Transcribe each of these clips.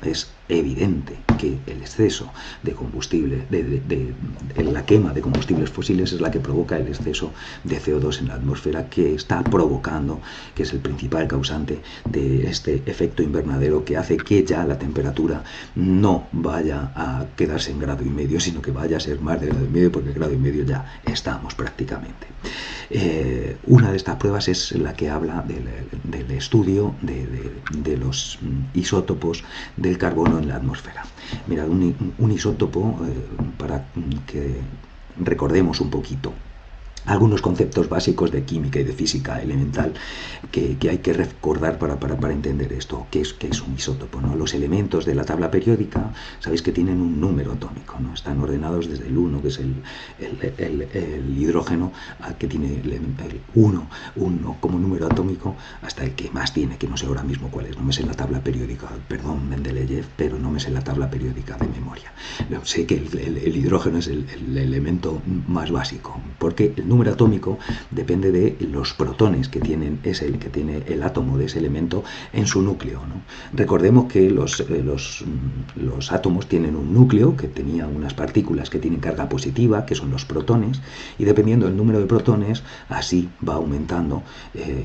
es evidente que el exceso de combustible, la quema de combustibles fósiles es la que provoca el exceso de CO2 en la atmósfera, que está provocando, que es el principal causante de este efecto invernadero que hace que ya la temperatura no vaya a quedarse en 1,5 grados, sino que vaya a ser más de 1,5 grados, porque 1,5 grados ya estamos prácticamente. Una de estas pruebas es la que habla del estudio de los isótopos del carbono en la atmósfera. Mirad, un isótopo, para que recordemos un poquito algunos conceptos básicos de química y de física elemental que hay que recordar para entender esto. ¿Qué es un isótopo, ¿no? Los elementos de la tabla periódica, sabéis que tienen un número atómico, ¿no? Están ordenados desde el 1, que es el hidrógeno, que tiene el 1 como número atómico, hasta el que más tiene, que no sé ahora mismo cuál es. No me sé la tabla periódica, perdón, Mendeleev, pero no me sé la tabla periódica de memoria. Sé que el hidrógeno es el elemento más básico, porque el número atómico depende de los protones que tienen, es el que tiene el átomo de ese elemento en su núcleo, ¿no? Recordemos que los átomos tienen un núcleo que tenía unas partículas que tienen carga positiva, que son los protones, y dependiendo del número de protones, así va aumentando,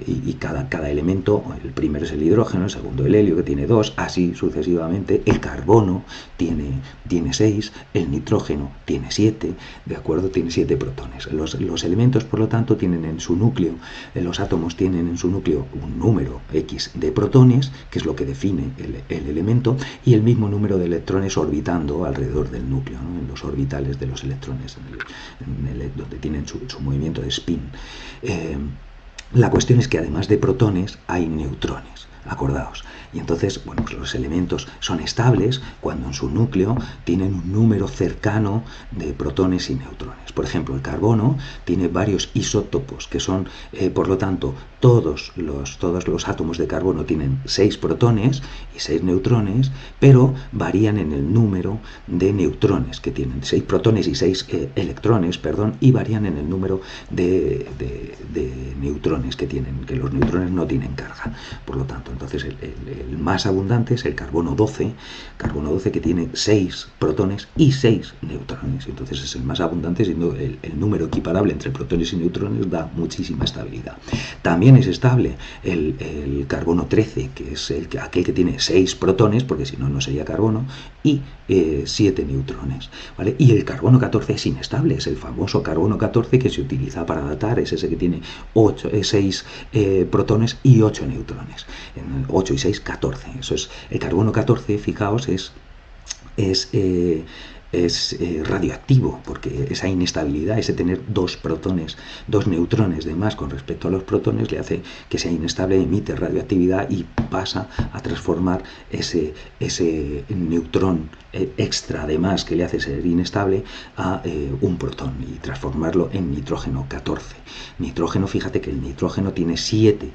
y cada elemento, el primero es el hidrógeno, el segundo el helio, que tiene 2, así sucesivamente. El carbono tiene 6, el nitrógeno tiene 7, ¿de acuerdo? Tiene 7 protones. Los elementos, por lo tanto, tienen en su núcleo, los átomos tienen en su núcleo un número X de protones, que es lo que define el elemento, y el mismo número de electrones orbitando alrededor del núcleo, ¿no? En los orbitales de los electrones, donde tienen su movimiento de spin. La cuestión es que además de protones hay neutrones, acordaos. Y entonces, bueno, pues los elementos son estables cuando en su núcleo tienen un número cercano de protones y neutrones. Por ejemplo, el carbono tiene varios isótopos, que son, por lo tanto, todos los átomos de carbono tienen 6 protones y 6 neutrones, pero varían en el número de neutrones que tienen. 6 protones y 6 electrones, perdón, y varían en el número de neutrones que tienen, que los neutrones no tienen carga. Por lo tanto, entonces el más abundante es el carbono 12, que tiene 6 protones y 6 neutrones. Entonces es el más abundante, siendo el número equiparable entre protones y neutrones da muchísima estabilidad. También es estable el carbono 13, que es aquel que tiene 6 protones, porque si no, no sería carbono, y 7 neutrones, ¿vale? Y el carbono 14 es inestable, es el famoso carbono 14 que se utiliza para datar, es ese que tiene 6 protones y 8 neutrones. 8 y 6, 14. Eso es el carbono 14, fijaos, es radioactivo, porque esa inestabilidad, ese tener 2 protones, 2 neutrones de más con respecto a los protones, le hace que sea inestable, emite radioactividad y pasa a transformar ese neutrón extra de más que le hace ser inestable a un protón y transformarlo en nitrógeno 14. Nitrógeno, fíjate que el nitrógeno tiene 7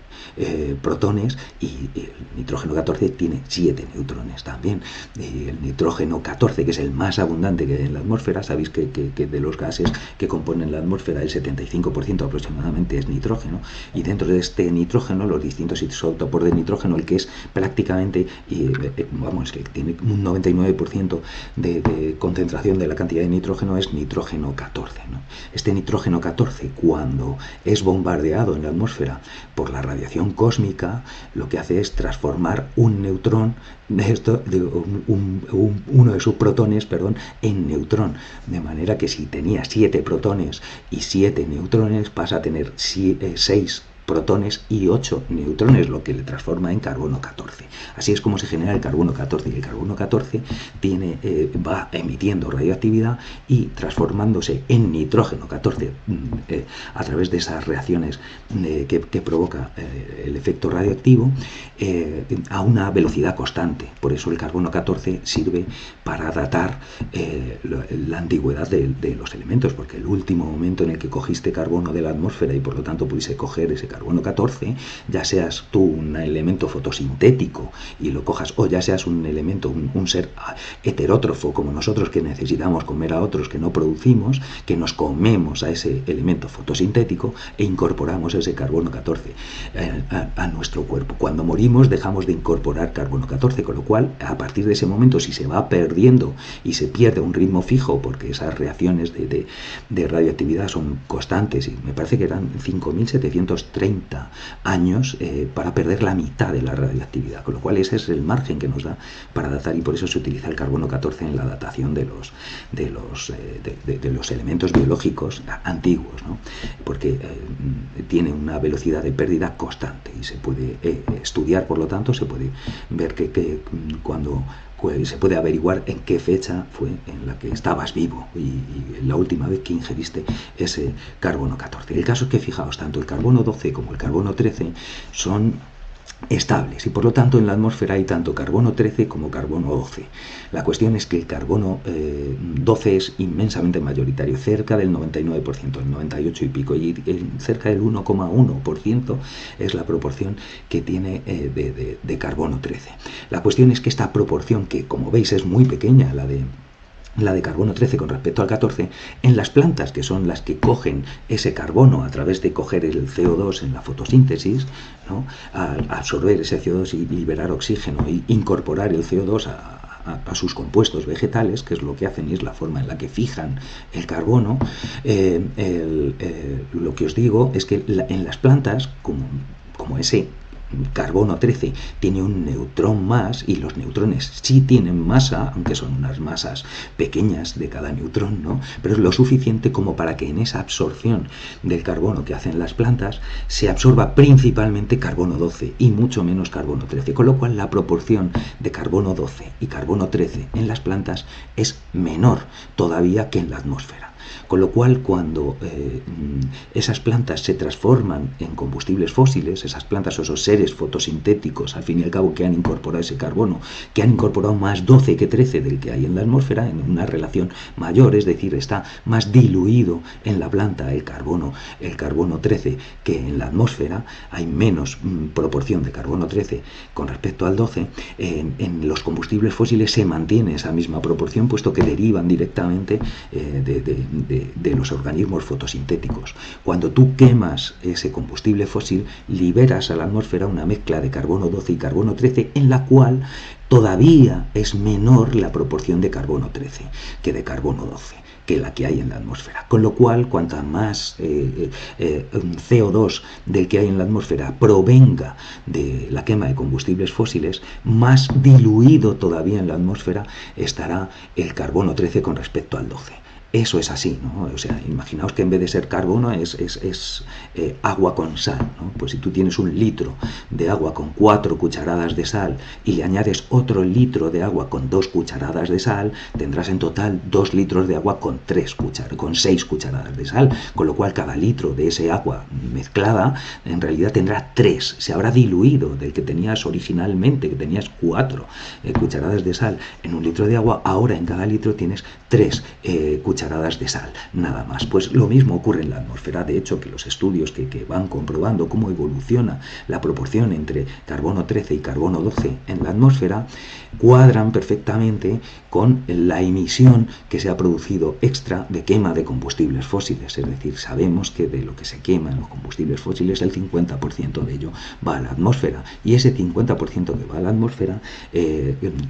protones y el nitrógeno 14 tiene 7 neutrones también. El nitrógeno 14, que es el más abundante que hay en la atmósfera, sabéis que de los gases que componen la atmósfera el 75% aproximadamente es nitrógeno, y dentro de este nitrógeno los distintos isótopos de nitrógeno, el que es prácticamente, que tiene un 99% de concentración de la cantidad de nitrógeno, es nitrógeno 14, ¿no? Este nitrógeno 14, cuando es bombardeado en la atmósfera por la radiación cósmica, lo que hace es transformar un neutrón, uno de sus protones, en neutrón, de manera que si tenía 7 protones y 7 neutrones, pasa a tener 6 protones y 8 neutrones, lo que le transforma en carbono 14. Así es como se genera el carbono 14, y el carbono 14 va emitiendo radioactividad y transformándose en nitrógeno 14 a través de esas reacciones que provoca el efecto radioactivo a una velocidad constante. Por eso el carbono 14 sirve para datar la antigüedad de los elementos, porque el último momento en el que cogiste carbono de la atmósfera y por lo tanto pudiste coger ese carbono carbono 14, ya seas tú un elemento fotosintético y lo cojas, o ya seas un elemento, un ser heterótrofo como nosotros, que necesitamos comer a otros que no producimos, que nos comemos a ese elemento fotosintético e incorporamos ese carbono 14 a nuestro cuerpo. Cuando morimos dejamos de incorporar carbono 14, con lo cual a partir de ese momento, si se va perdiendo y se pierde un ritmo fijo, porque esas reacciones de radioactividad son constantes, y me parece que eran 5.730 años para perder la mitad de la radioactividad, con lo cual ese es el margen que nos da para datar, y por eso se utiliza el carbono 14 en la datación de los elementos biológicos antiguos, ¿no? Porque tiene una velocidad de pérdida constante y se puede estudiar, por lo tanto se puede ver que cuando se puede averiguar en qué fecha fue en la que estabas vivo y la última vez que ingeriste ese carbono 14. El caso es que, fijaos, tanto el carbono 12 como el carbono 13 son estables, y por lo tanto en la atmósfera hay tanto carbono 13 como carbono 12. La cuestión es que el carbono 12 es inmensamente mayoritario, cerca del 99%, el 98 y pico, y cerca del 1,1% es la proporción que tiene de carbono 13. La cuestión es que esta proporción, que como veis es muy pequeña, la de carbono 13 con respecto al 14, en las plantas, que son las que cogen ese carbono a través de coger el CO2 en la fotosíntesis, ¿no? Al absorber ese CO2 y liberar oxígeno e incorporar el CO2 a sus compuestos vegetales, que es lo que hacen y es la forma en la que fijan el carbono, lo que os digo es que en las plantas, como ese carbono 13 tiene un neutrón más, y los neutrones sí tienen masa, aunque son unas masas pequeñas de cada neutrón, ¿no? Pero es lo suficiente como para que en esa absorción del carbono que hacen las plantas se absorba principalmente carbono 12 y mucho menos carbono 13, con lo cual la proporción de carbono 12 y carbono 13 en las plantas es menor todavía que en la atmósfera. Con lo cual, cuando esas plantas se transforman en combustibles fósiles, esas plantas o esos seres fotosintéticos, al fin y al cabo, que han incorporado ese carbono, que han incorporado más 12 que 13 del que hay en la atmósfera, en una relación mayor, es decir, está más diluido en la planta el carbono 13 que en la atmósfera, hay menos proporción de carbono 13 con respecto al 12, en los combustibles fósiles se mantiene esa misma proporción, puesto que derivan directamente de los organismos fotosintéticos. Cuando tú quemas ese combustible fósil, liberas a la atmósfera una mezcla de carbono 12 y carbono 13, en la cual todavía es menor la proporción de carbono 13 que de carbono 12, que la que hay en la atmósfera. Con lo cual, cuanta más CO2 del que hay en la atmósfera provenga de la quema de combustibles fósiles, más diluido todavía en la atmósfera estará el carbono 13 con respecto al 12. Eso es así, ¿no? O sea, imaginaos que en vez de ser carbono es agua con sal, ¿no? Pues si tú tienes un litro de agua con 4 cucharadas de sal y le añades otro litro de agua con 2 cucharadas de sal, tendrás en total 2 litros de agua con 6 cucharadas de sal, con lo cual cada litro de ese agua mezclada en realidad tendrá 3, se habrá diluido del que tenías originalmente, que tenías 4 cucharadas de sal en un litro de agua, ahora en cada litro tienes 3 cucharadas de sal, nada más. Pues lo mismo ocurre en la atmósfera. De hecho, que los estudios que van comprobando cómo evoluciona la proporción entre carbono 13 y carbono 12 en la atmósfera cuadran perfectamente con la emisión que se ha producido extra de quema de combustibles fósiles. Es decir, sabemos que de lo que se quema en los combustibles fósiles, el 50% de ello va a la atmósfera, y ese 50% que va a la atmósfera,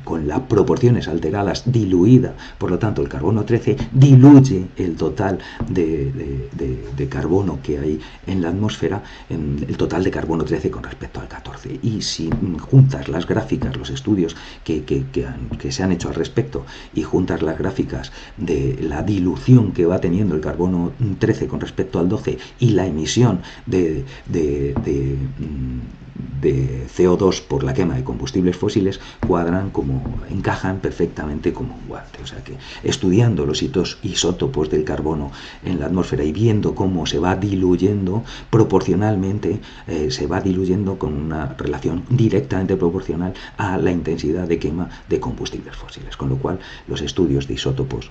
con las proporciones alteradas, diluida, por lo tanto el carbono 13 diluye el total de carbono que hay en la atmósfera, en el total de carbono 13 con respecto al 14. Y si juntas las gráficas, los estudios que se han hecho al respecto, y juntas las gráficas de la dilución que va teniendo el carbono 13 con respecto al 12 y la emisión de de CO2 por la quema de combustibles fósiles encajan perfectamente como un guante. O sea que estudiando los isótopos del carbono en la atmósfera y viendo cómo se va diluyendo proporcionalmente, se va diluyendo con una relación directamente proporcional a la intensidad de quema de combustibles fósiles. Con lo cual, los estudios de isótopos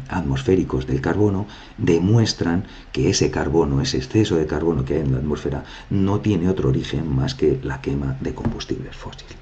atmosféricos del carbono demuestran que ese carbono, ese exceso de carbono que hay en la atmósfera, no tiene otro origen más que la quema de combustibles fósiles.